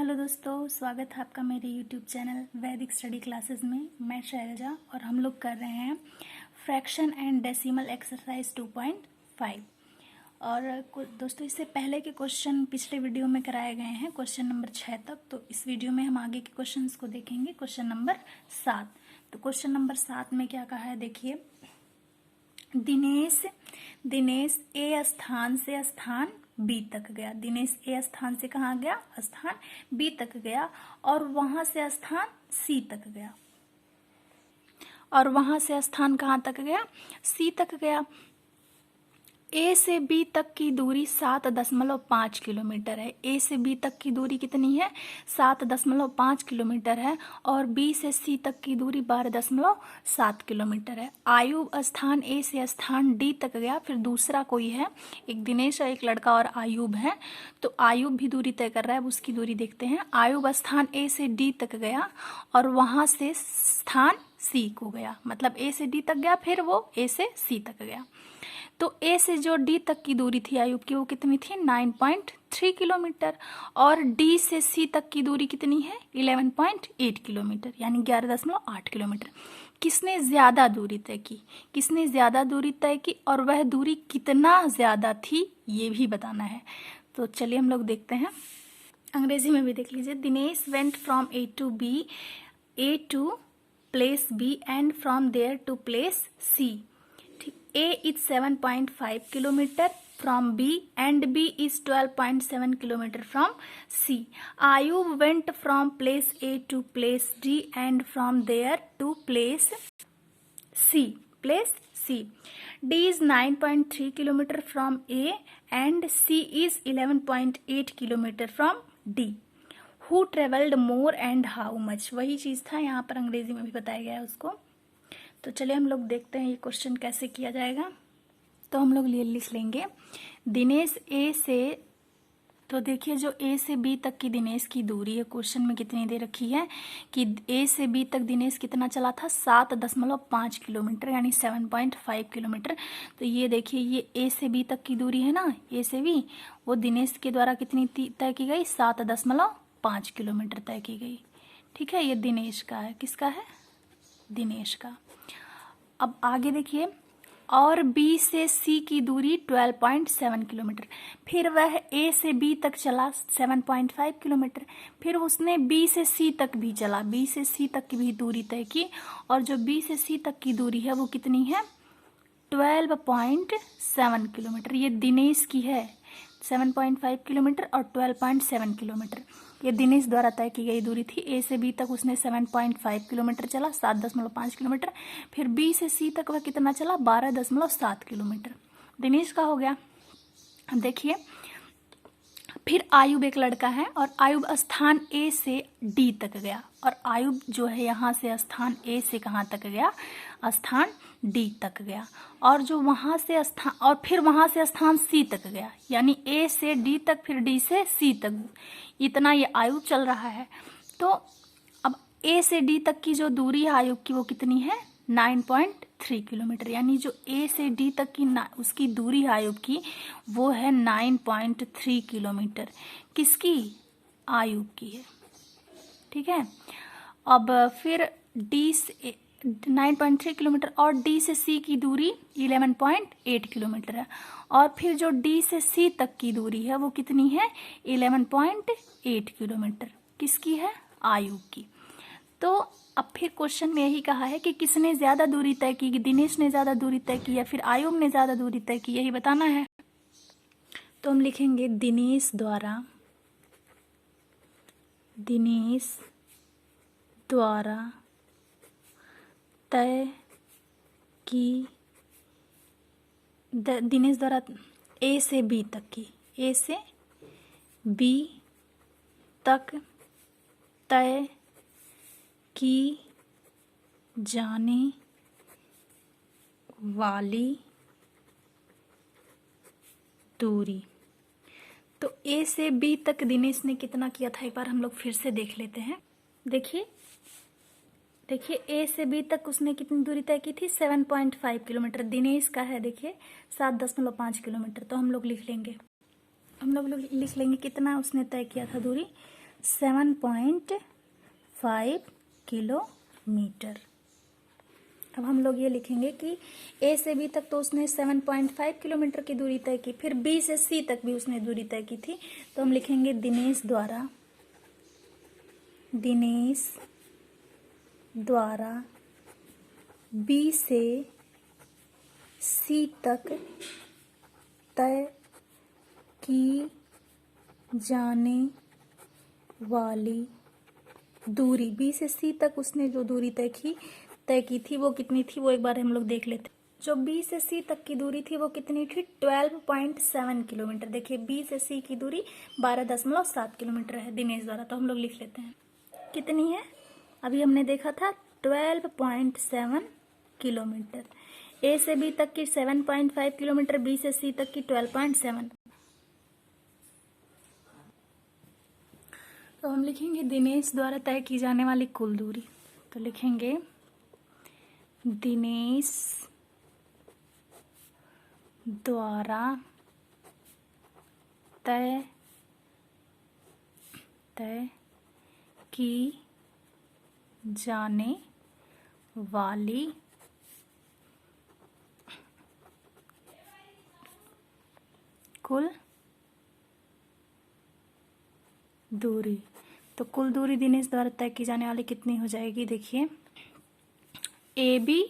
Hello दोस्तों, स्वागत है आपका मेरे यूट्यूब चैनल वैदिक स्टडी क्लासेस में। मैं शैलजा और हम लोग कर रहे हैं फ्रैक्शन एंड डेसिमल एक्सरसाइज 2.5। और दोस्तों, इससे पहले के क्वेश्चन पिछले वीडियो में कराए गए हैं क्वेश्चन नंबर 6 तक। तो इस वीडियो में हम आगे के क्वेश्चंस को देखेंगे, क्वेश्चन नंबर 7। तो क्वेश्चन नंबर 7 में क्या कहा है, देखिए। दिनेश ए स्थान से स्थान बी तक गया। दिनेश ए स्थान से कहाँ गया? स्थान बी तक गया और वहां से स्थान सी तक गया। और वहां से स्थान कहाँ तक गया? सी तक गया। ए से बी तक की दूरी 7.5 किलोमीटर है। ए से बी तक की दूरी कितनी है? 7.5 किलोमीटर है। और बी से सी तक की दूरी 12.7 किलोमीटर है। आयुब स्थान ए से स्थान डी तक गया। फिर दूसरा कोई है, एक दिनेश है, एक लड़का और आयुब है। तो आयुब भी दूरी तय कर रहा है, अब उसकी दूरी देखते हैं। आयुब स्थान ए से डी तक गया और वहां से स्थान सी को गया, मतलब ए से डी तक गया, फिर वो ए से सी तक गया। तो ए से जो डी तक की दूरी थी आयुब की, वो कितनी थी? 9.3 किलोमीटर। और डी से सी तक की दूरी कितनी है? 11.8 किलोमीटर, यानी 11.8 किलोमीटर। किसने ज्यादा दूरी तय की? किसने ज्यादा दूरी तय की और वह दूरी कितना ज्यादा थी, ये भी बताना है। तो चलिए हम लोग देखते हैं, अंग्रेजी में भी देख लीजिए। Dinesh went from A to place B and from there to place C. A is 7.5 kilometer from B and B is 12.7 kilometer from C. Ayub went from place A to place D and from there to place C. D is 9.3 kilometer from A and C is 11.8 kilometer from D. Who traveled more and how much? वही चीज था, यहाँ पर अंग्रेजी में भी बताया गया है उसको। तो चलिए हम लोग देखते हैं ये क्वेश्चन कैसे किया जाएगा। तो हम लोग लिख लेंगे दिनेश ए से, तो देखिए जो ए से बी तक की दिनेश की दूरी है, क्वेश्चन में कितनी दे रखी है कि ए से बी तक दिनेश कितना चला था? 7.5 किलोमीटर, यानी 7.5 किलोमीटर। तो ये देखिए, ये ए से बी तक की दूरी है ना, ए से बी, वो दिनेश के द्वारा कितनी तय की गई? 7.5 किलोमीटर तय की गई। ठीक है, ये दिनेश का है। किसका है? दिनेश का। अब आगे देखिए, और B से C की दूरी 12.7 किलोमीटर। फिर वह A से B तक चला 7.5 किलोमीटर। फिर उसने B से C तक भी चला, B से C तक की भी दूरी तय की। और जो B से C तक की दूरी है वो कितनी है? 12.7 किलोमीटर। ये दिनेश की है, 7.5 किलोमीटर और 12.7 किलोमीटर। ये दिनेश द्वारा तय की गई दूरी थी। ए से बी तक उसने 7.5 किलोमीटर चला, 7.5 किलोमीटर। फिर बी से सी तक वह कितना चला? 12.7 किलोमीटर। दिनेश का हो गया। देखिए, फिर आयुब एक लड़का है और आयुब स्थान ए से डी तक गया। और आयुब जो है यहाँ से स्थान ए से कहाँ तक गया? स्थान डी तक गया। और जो वहां से स्थान, और फिर वहां से स्थान सी तक गया, यानी ए से डी तक, फिर डी से सी तक, इतना ये आयुब चल रहा है। तो अब ए से डी तक की जो दूरी है आयुब की, वो कितनी है? 9.3 किलोमीटर। यानी जो ए से डी तक की उसकी दूरी है आयुब की, वो है 9.3 किलोमीटर। किसकी? आयुब की है। ठीक है। अब फिर डी से 9.3 किलोमीटर और डी से सी की दूरी 11.8 किलोमीटर है। और फिर जो डी से सी तक की दूरी है वो कितनी है? 11.8 किलोमीटर। किसकी है? आयुब की। तो अब फिर क्वेश्चन में यही कहा है कि किसने ज्यादा दूरी तय की, दिनेश ने ज्यादा दूरी तय की या फिर आयुब ने ज्यादा दूरी तय की, यही बताना है। तो हम लिखेंगे दिनेश द्वारा तय की, दिनेश द्वारा ए से बी तक की, ए से बी तक तय की जाने वाली दूरी। तो ए से बी तक दिनेश ने कितना किया था, एक बार हम लोग फिर से देख लेते हैं। देखिए ए से बी तक उसने कितनी दूरी तय की थी? 7.5 किलोमीटर। दिनेश का है देखिए 7.5 किलोमीटर। तो हम लोग लिख लेंगे कितना उसने तय किया था दूरी? 7.5 किलोमीटर। अब हम लोग ये लिखेंगे कि ए से बी तक तो उसने 7.5 किलोमीटर की दूरी तय की, फिर बी से सी तक भी उसने दूरी तय की थी, तो हम लिखेंगे दिनेश द्वारा बी से सी तक तय की जाने वाली दूरी, बी से सी तक उसने जो दूरी तय की थी वो कितनी थी, वो एक बार हम लोग देख लेते हैं। जो बी से सी तक की दूरी थी वो कितनी थी, 12.7 किलोमीटर। देखिए बी से सी की दूरी 12.7 किलोमीटर है दिनेश द्वारा, तो हम लोग लिख लेते हैं कितनी है। अभी हमने देखा था 12.7 किलोमीटर। ए से बी तक की 7.5 किलोमीटर, बी से सी तक की 12.7। तो हम लिखेंगे दिनेश द्वारा तय की जाने वाली कुल दूरी, तो लिखेंगे दिनेश द्वारा तय की जाने वाली कुल दूरी। तो कुल दूरी दिनेश द्वारा तय की जाने वाली कितनी हो जाएगी, देखिए A B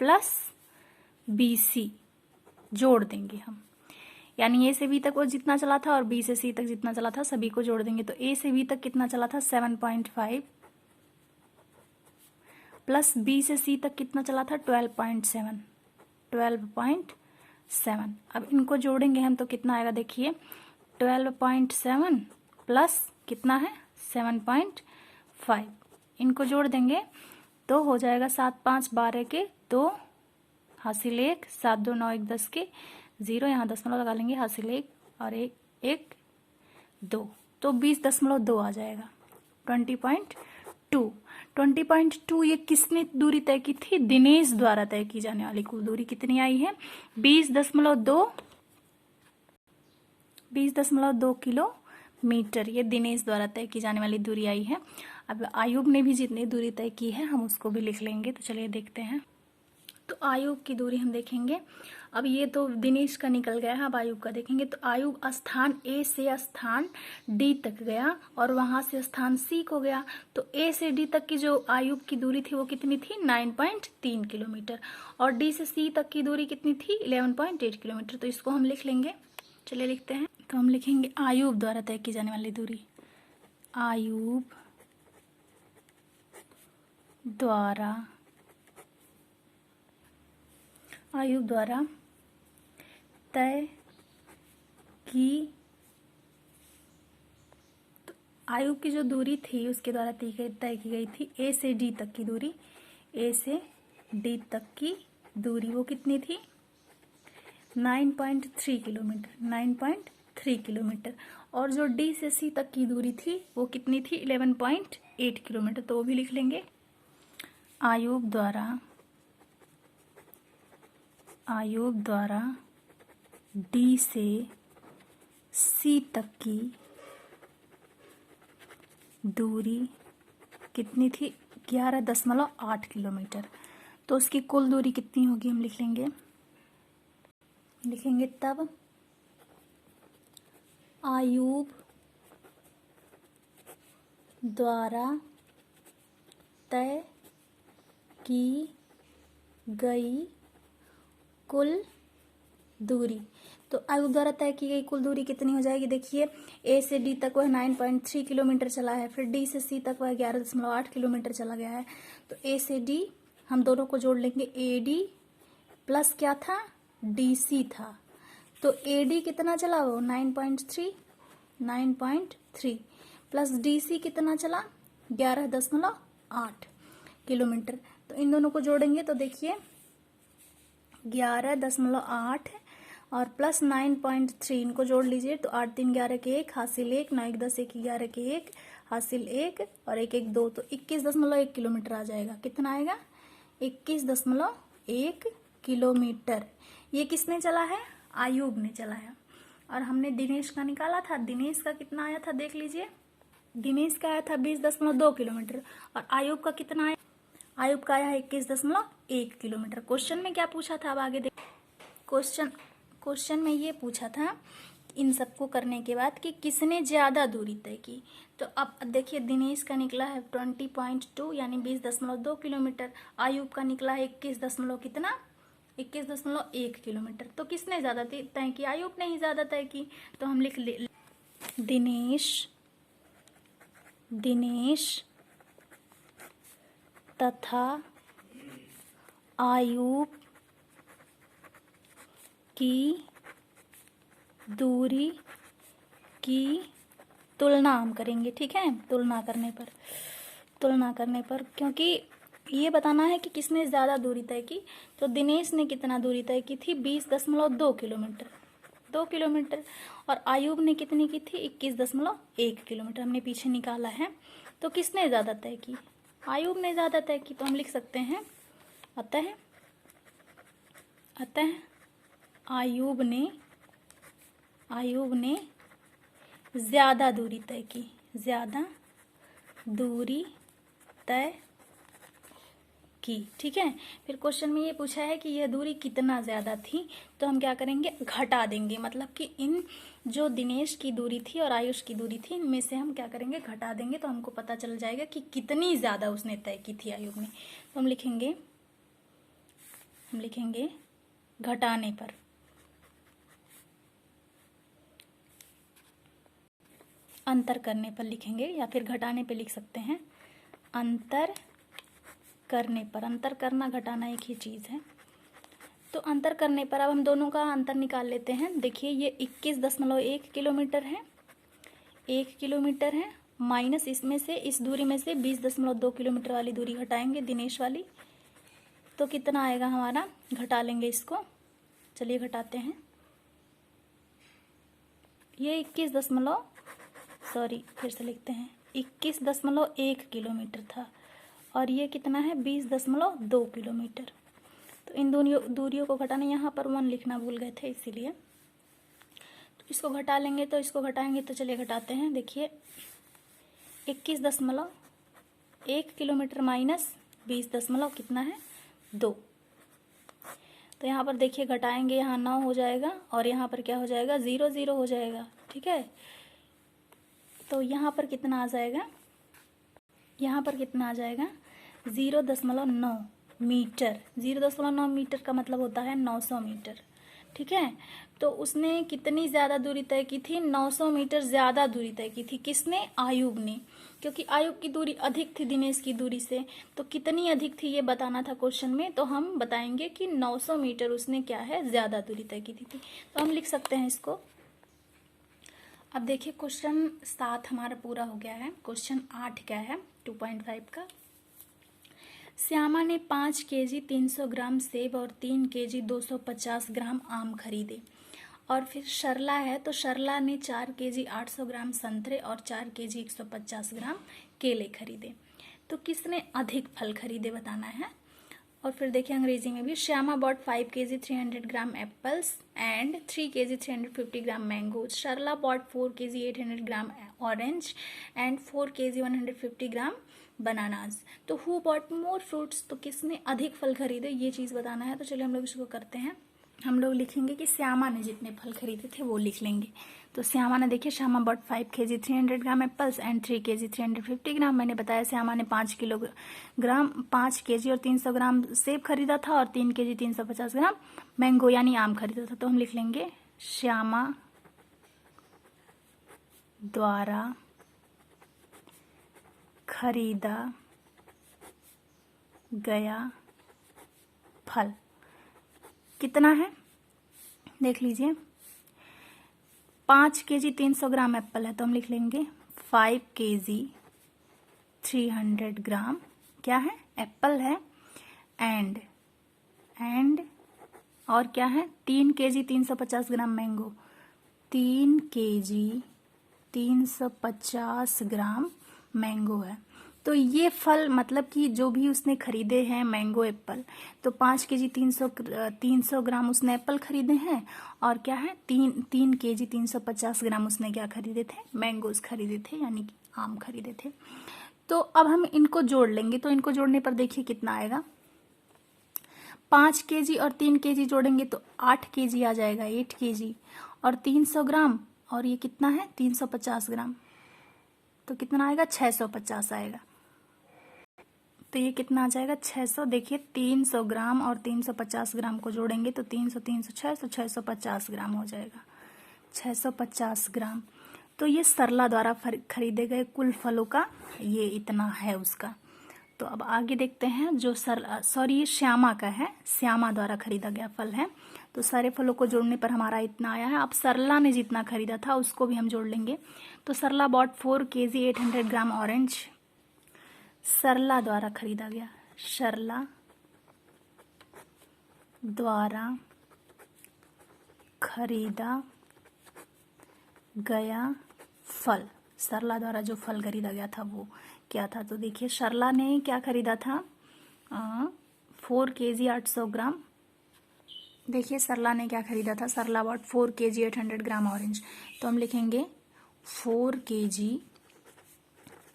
plus B C जोड़ देंगे हम, यानी ए से बी तक वो जितना चला था और बी से सी तक जितना चला था सभी को जोड़ देंगे। तो ए से बी तक कितना चला था 7.5 प्लस बी से सी तक कितना चला था 12.7। अब इनको जोड़ेंगे हम तो कितना आएगा, देखिए 12.7 प्लस कितना है 7.5, इनको जोड़ देंगे तो हो जाएगा 7 5 12 के 2 हासिल 1, 7 2 9 1 10 के 0, यहाँ दशमलव लगा लेंगे, हासिल 1 और 1 1 2, तो 20.2 आ जाएगा। 20.2 ये किसने दूरी तय की थी, दिनेश द्वारा तय की जाने वाली कुल दूरी कितनी आई है 20.2 किलोमीटर। ये दिनेश द्वारा तय की जाने वाली दूरी आई है। अब आयुब ने भी जितनी दूरी तय की है हम उसको भी लिख लेंगे, तो चलिए देखते हैं। तो आयुब की दूरी हम देखेंगे। अब ये तो दिनेश का निकल गया है, अब आयुब का देखेंगे। तो आयुब स्थान ए से स्थान डी तक गया और वहां से स्थान सी को गया। तो ए से डी तक की जो आयुब की दूरी थी वो कितनी थी 9.3 किलोमीटर, और डी से सी तक की दूरी कितनी थी 11.8 किलोमीटर। तो इसको हम लिख लेंगे, चलिए लिखते हैं। तो हम लिखेंगे आयुब द्वारा तय की जाने वाली दूरी, आयुब द्वारा तय की, तो आयुब की जो दूरी थी उसके द्वारा तय की गई थी ए से डी तक की दूरी, ए से डी तक की दूरी वो कितनी थी 9.3 किलोमीटर, और जो डी से सी तक की दूरी थी वो कितनी थी 11.8 किलोमीटर। तो वो भी लिख लेंगे आयुब द्वारा डी से सी तक की दूरी कितनी थी 11.8 किलोमीटर। तो उसकी कुल दूरी कितनी होगी हम लिखेंगे तब आयुब द्वारा तय की गई कुल दूरी। तो आयुब द्वारा तय की गई कुल दूरी कितनी हो जाएगी, देखिए ए से डी तक वह 9.3 किलोमीटर चला है, फिर डी से सी तक वह 11.8 किलोमीटर चला गया है। तो ए से डी हम दोनों को जोड़ लेंगे, ए डी प्लस क्या था डी सी था। तो ए डी कितना चला वो 9.3 प्लस डी सी कितना चला 11.8 किलोमीटर। तो इन दोनों को जोड़ेंगे तो देखिए 11.8 और प्लस 9.3 इनको जोड़ लीजिए, तो 8 3 11 के 1 हासिल 1, 9 1 10 1 11 के 1 हासिल 1 और 1 1 2, तो 21.1 किलोमीटर आ जाएगा। कितना आएगा 21.1 किलोमीटर। ये किसने चला है आयुब ने चला है। और हमने दिनेश का निकाला था। दिनेश का कितना आया था देख लीजिए, दिनेश का आया था 20.2 किलोमीटर और आयुब का कितना आया, आयुब का आया है 21.1 किलोमीटर। क्वेश्चन में क्या पूछा था, अब आगे देख। क्वेश्चन में ये पूछा था इन सबको करने के बाद कि किसने ज्यादा दूरी तय की। तो अब देखिए दिनेश का निकला है 20.2 यानी 20.2 किलोमीटर, आयुब का निकला है 21.1 किलोमीटर। तो किसने ज्यादा तय की, आयुब ने ही ज्यादा तय की। तो हम लिख ले दिनेश तथा आयुब की दूरी की तुलना हम करेंगे, ठीक है। तुलना करने पर क्योंकि ये बताना है कि किसने ज़्यादा दूरी तय की। तो दिनेश ने कितना दूरी तय की थी, 20.2 किलोमीटर, 2 किलोमीटर। और आयुब ने कितनी की थी, 21.1 किलोमीटर हमने पीछे निकाला है। तो किसने ज़्यादा तय की, आयुब ने ज़्यादा तय की। तो हम लिख सकते हैं अतः आयुब ने ज़्यादा दूरी तय की, ज़्यादा दूरी तय की, ठीक है। फिर क्वेश्चन में ये पूछा है कि यह दूरी कितना ज़्यादा थी। तो हम क्या करेंगे, घटा देंगे, मतलब कि इन जो दिनेश की दूरी थी और आयुष की दूरी थी इनमें से हम क्या करेंगे, घटा देंगे। तो हमको पता चल जाएगा कि कितनी ज़्यादा उसने तय की थी आयुब ने। तो हम लिखेंगे घटाने पर, अंतर करने पर लिखेंगे, या फिर घटाने पे लिख सकते हैं। अंतर करने पर, अंतर करना घटाना एक ही चीज़ है। तो अंतर करने पर अब हम दोनों का अंतर निकाल लेते हैं। देखिए ये 21.1 किलोमीटर है, 1 किलोमीटर है, माइनस इसमें से, इस दूरी में से 20.2 किलोमीटर वाली दूरी घटाएंगे दिनेश वाली। तो कितना आएगा हमारा, घटा लेंगे इसको, चलिए घटाते हैं। ये 21.1 किलोमीटर था और ये कितना है, 20.2 किलोमीटर। तो इन दोनों दूरियों को घटाना, यहाँ पर 1 लिखना भूल गए थे इसीलिए। तो इसको घटा लेंगे, तो इसको घटाएंगे, तो चलिए घटाते हैं। देखिए 21.1 किलोमीटर माइनस 20 कितना है, 2। तो यहाँ पर देखिए घटाएंगे, यहाँ 9 हो जाएगा और यहाँ पर क्या हो जाएगा, 0 0 हो जाएगा, ठीक है। तो यहाँ पर कितना आ जाएगा, 0.9 मीटर। 0.9 मीटर का मतलब होता है 900 मीटर, ठीक है। तो उसने कितनी ज़्यादा दूरी तय की थी, 900 मीटर ज़्यादा दूरी तय की थी। किसने, आयुब ने, क्योंकि आयुब की दूरी अधिक थी दिनेश की दूरी से। तो कितनी अधिक थी ये बताना था क्वेश्चन में, तो हम बताएंगे कि 900 मीटर उसने क्या है, ज़्यादा दूरी तय की थी। तो हम लिख सकते हैं इसको। अब देखिए क्वेश्चन 7 हमारा पूरा हो गया है। क्वेश्चन 8 क्या है, 2.5 का। श्यामा ने 5 केजी 300 ग्राम सेब और 3 केजी 250 ग्राम आम खरीदे। और फिर शरला है, तो शरला ने 4 केजी 800 ग्राम संतरे और 4 केजी 150 ग्राम केले खरीदे। तो किसने अधिक फल खरीदे बताना है। और फिर देखिए अंग्रेजी में भी, Shyama bought 5 KG 300 gram apples and 3 KG 350 gram mangoes. Sarla bought 4 KG 800 gram orange and 4 KG 150 gram bananas. तो हु बॉट मोर फ्रूट्स, तो किसने अधिक फल खरीदे, ये चीज़ बताना है। तो चलिए हम लोग इसको करते हैं। हम लोग लिखेंगे कि श्यामा ने जितने फल खरीदे थे वो लिख लेंगे। तो श्यामा ने, देखिए Shyama bought 5 KG 300 gram apples and 3 KG 350 gram. मैंने बताया श्यामा ने 5 केजी और 300 ग्राम सेब खरीदा था और 3 केजी 350 ग्राम मैंगो यानी आम खरीदा था। तो हम लिख लेंगे श्यामा द्वारा खरीदा गया फल कितना है, देख लीजिए। 5 केजी 300 ग्राम एप्पल है, तो हम लिख लेंगे 5 केजी 300 ग्राम क्या है, एप्पल है। एंड और क्या है, 3 केजी 350 ग्राम मैंगो, 3 केजी 350 ग्राम मैंगो है। तो ये फल मतलब कि जो भी उसने खरीदे हैं मैंगो एप्पल, तो 5 केजी 300 ग्राम उसने एप्पल खरीदे हैं, और क्या है 3 केजी 350 ग्राम उसने क्या खरीदे थे, मैंगोज खरीदे थे, यानी कि आम खरीदे थे। तो अब हम इनको जोड़ लेंगे, तो इनको जोड़ने पर देखिए कितना आएगा, 5 केजी और 3 केजी जोड़ेंगे तो 8 केजी आ जाएगा, 8 केजी, और 300 ग्राम, और ये कितना है 350 ग्राम, तो कितना आएगा 650 आएगा। तो ये कितना आ जाएगा 600। देखिए 300 ग्राम और 350 ग्राम को जोड़ेंगे तो 300 300 600 650 ग्राम हो जाएगा, 650 ग्राम। तो ये सरला द्वारा खरीदे गए कुल फलों का ये इतना है उसका। तो अब आगे देखते हैं, जो ये श्यामा का है, श्यामा द्वारा खरीदा गया फल है। तो सारे फलों को जोड़ने पर हमारा इतना आया है। अब सरला ने जितना खरीदा था उसको भी हम जोड़ लेंगे। तो सरला बॉट 4 केजी 800 ग्राम ऑरेंज, सरला द्वारा खरीदा गया, सरला द्वारा खरीदा गया फल, सरला द्वारा जो फल खरीदा गया था वो क्या था। तो देखिए सरला ने क्या खरीदा था, 4 केजी 800 ग्राम। देखिए सरला ने क्या खरीदा था, सरला बॉट 4 केजी 800 ग्राम ऑरेंज। तो हम लिखेंगे 4 केजी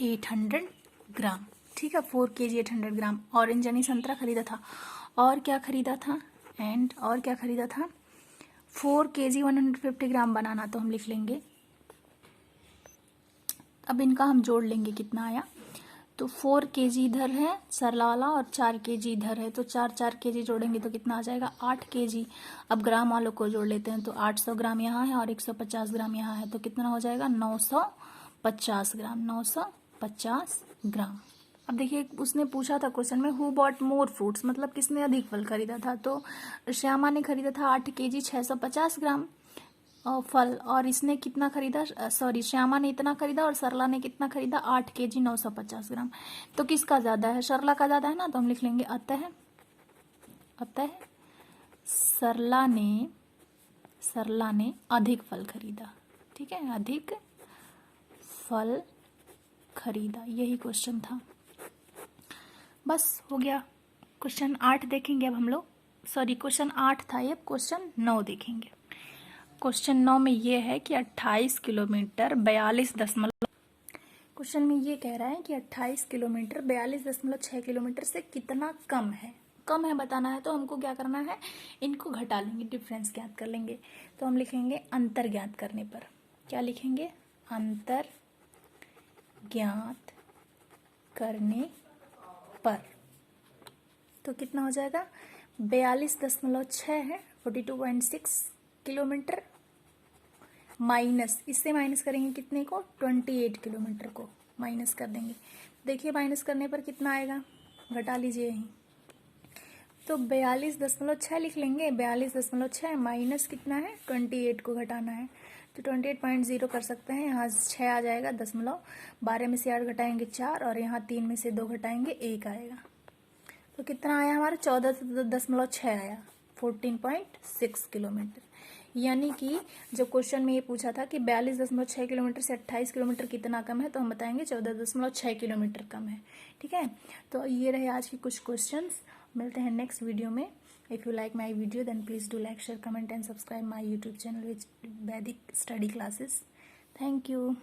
800 ग्राम, ठीक है, 4 केजी 800 ग्राम ऑरेंज यानी संतरा खरीदा था। और क्या खरीदा था, और क्या खरीदा था, 4 केजी 150 ग्राम बनाना। तो हम लिख लेंगे, अब इनका हम जोड़ लेंगे कितना आया। तो 4 केजी इधर है सरला वाला और 4 केजी इधर है, तो 4 केजी जोड़ेंगे तो कितना आ जाएगा 8 केजी। अब ग्राम वालों को जोड़ लेते हैं, तो 800 ग्राम यहाँ है और 150 ग्राम यहाँ है, तो कितना हो जाएगा 950 ग्राम, 950 ग्राम। अब देखिए उसने पूछा था क्वेश्चन में, हु बॉट मोर फ्रूट्स, मतलब किसने अधिक फल खरीदा था। तो श्यामा ने खरीदा था 8 केजी 650 ग्राम फल, और इसने कितना खरीदा, श्यामा ने इतना खरीदा और सरला ने कितना खरीदा 8 केजी 950 ग्राम। तो किसका ज्यादा है, सरला का ज्यादा है ना, तो हम लिख लेंगे अतः सरला ने अधिक फल खरीदा, ठीक है, अधिक फल खरीदा, यही क्वेश्चन था। बस हो गया। क्वेश्चन 8 देखेंगे अब हम लोग, क्वेश्चन 8 था ये, क्वेश्चन 9 देखेंगे। क्वेश्चन 9 में ये है कि 28 किलोमीटर 42 क्वेश्चन में ये कह रहा है कि 28 किलोमीटर 42.6 किलोमीटर से कितना कम है, बताना है। तो हमको क्या करना है, इनको घटा लेंगे, डिफरेंस ज्ञात कर लेंगे। तो हम लिखेंगे अंतर ज्ञात करने पर, क्या लिखेंगे, अंतर ज्ञात करने पर। तो कितना हो जाएगा 42.6 है, 42.6 किलोमीटर, माइनस, इससे माइनस करेंगे कितने को, 28 किलोमीटर को माइनस कर देंगे। देखिए माइनस करने पर कितना आएगा, घटा लीजिए यहीं। तो 42.6 लिख लेंगे, 42.6 माइनस कितना है 28 को घटाना है, तो 28.0 कर सकते हैं। यहाँ 6 आ जाएगा, 12 में से 8 घटाएंगे 4, और यहाँ 3 में से 2 घटाएंगे 1 आएगा। तो कितना आया हमारा 14.6 आया, 14.6 किलोमीटर। यानी कि जब क्वेश्चन में ये पूछा था कि 42.6 किलोमीटर से 28 किलोमीटर कितना कम है, तो हम बताएंगे 14.6 किलोमीटर कम है, ठीक है। तो ये रहे आज की कुछ क्वेश्चंस, मिलते हैं नेक्स्ट वीडियो में। If you like my video then please do like share comment and subscribe my YouTube channel which Vedic study classes. Thank you.